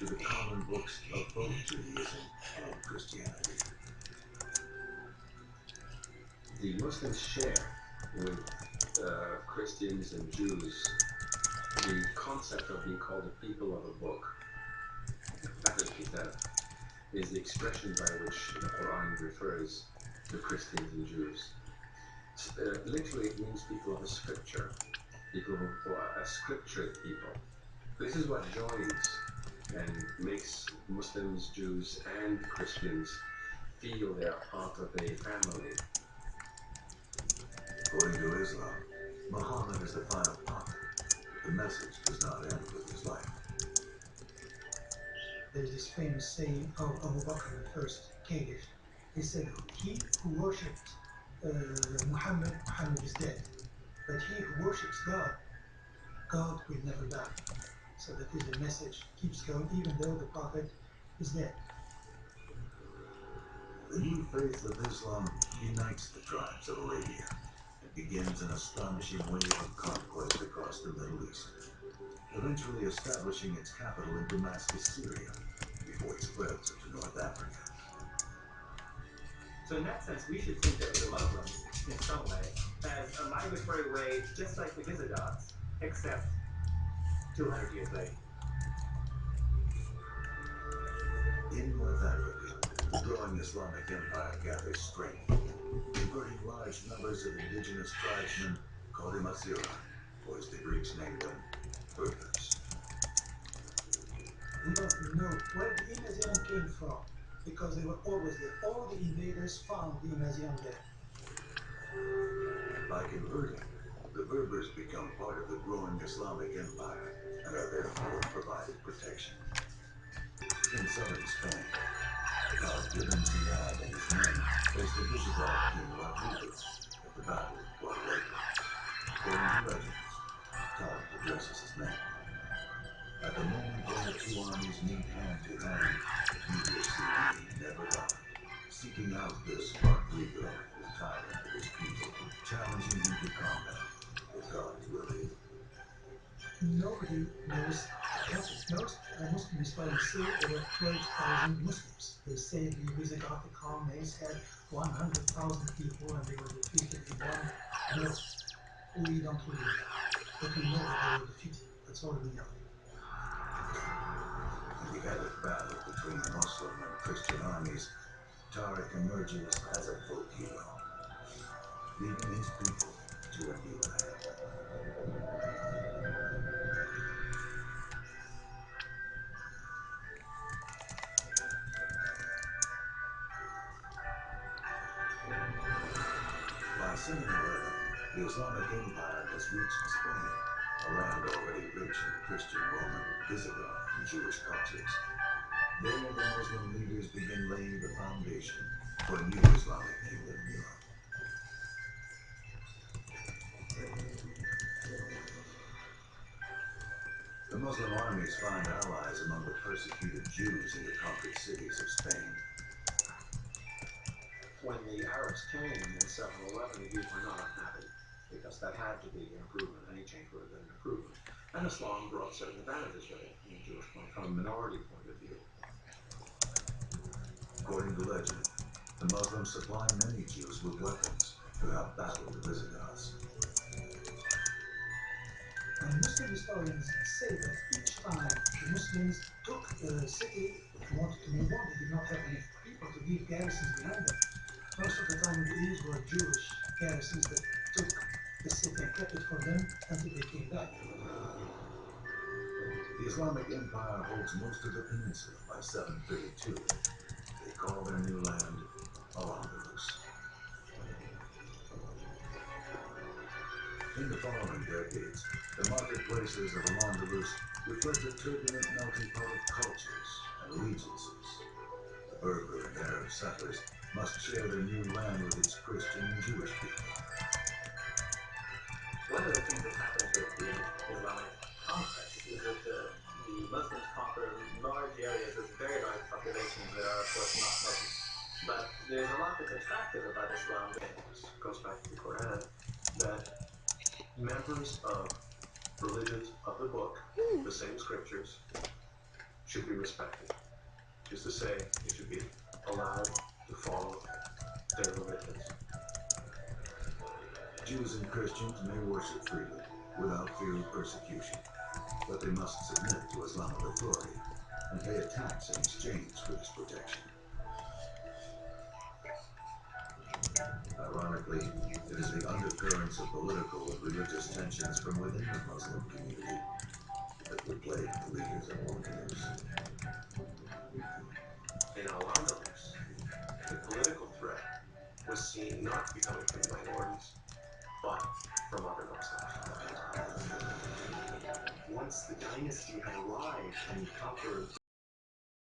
to the common books of both Judaism and Christianity. The Muslims share with Christians and Jews the concept of being called the people of a book. Kitab is the expression by which the Quran refers to Christians and Jews. Literally, it means people of a scripture, people who are a scriptured people. This is what joins and makes Muslims, Jews, and Christians feel they are part of a family. According to Islam, Muhammad is the final prophet. The message does not end with his life. There's this famous saying of Abu Bakr, the first caliph. He said, he who worshipped Muhammad, Muhammad is dead. But he who worships God, God will never die. So that is the message keeps going even though the prophet is dead. The new faith of Islam unites the tribes of Arabia and begins an astonishing wave of conquest across the Middle East, eventually establishing its capital in Damascus, Syria, before it spreads into North Africa. So in that sense, we should think of the Muslims, in some way, as a migratory wave just like the Visigoths, except 200 years later. In North Africa, the growing Islamic Empire gathers strength, converting large numbers of indigenous tribesmen called mmeh, or as the Greeks named them, Berbers. We don't know where the Imazigh came from because they were always there. All the invaders found the Imazigh there. By converting, the Berbers become part of the growing Islamic Empire and are therefore provided protection. In southern Spain, God Ibn Ziyad and his men faced the Visigoth king Rodrigo at the Battle of Guadalupe. According to legends, Todd addresses his men. At the moment when the two armies meet hand to hand, neither city never died, seeking out this Rodrigo, the tyrant of his people, challenging him to combat with God's will. Nobody knows what happened. Most Muslim historians say there were 12,000 Muslims. They say the Visigothic armies had 100,000 people and they were defeated in one blow. We don't really know. But we know that they were defeated. That's all we know. In the epic battle between the Muslim and Christian armies, Tariq emerges as a folk hero, leading his people to a new land. By 711, the Islamic Empire has reached Spain, a land already rich in Christian, Roman, Visigoth, and Jewish cultures. There, the Muslim leaders begin laying the foundation for a new Islamic kingdom in Europe. The Muslim armies find allies among the persecuted Jews in the conquered cities of Spain. When the Arabs came in 711, the Jews were not unhappy, because that had to be an improvement. Any change would have been an improvement. And Islam brought certain advantages with it, from a Jewish point, from a minority point of view. According to legend, the Muslims supply many Jews with weapons to help battle the Visigoths. Muslim historians say that each time the Muslims took the city and wanted to move on, they did not have enough people to leave garrisons behind them. Most of the time, these were Jewish garrisons that took the city and kept it for them until they came back. The Islamic Empire holds most of the peninsula by 732. They call their new land Al-Andalus. In the following decades, the marketplaces of Al-Andalus reflect a turbulent melting pot of cultures and allegiances. The Berber and Arab settlers must share their new land with its Christian and Jewish people. One of the things that happens with the Islamic conquest is that the Muslims conquer large areas with very large populations that are, of course, not Muslims. But there's a lot that's attractive about Islam. This goes back to the Quran, that members of religions of the book, the same scriptures, should be respected. Just to say, it should be allowed to follow their religions. Jews and Christians may worship freely, without fear of persecution, but they must submit to Islamic authority and pay a tax in exchange for this protection. Ironically, it is the undercurrents of political and religious tensions from within the Muslim community that would plague the leaders of Al-Andalus. In Al-Andalus, the political threat was seen not to be coming from the minorities, but from other Muslims. Once the dynasty had arrived and conquered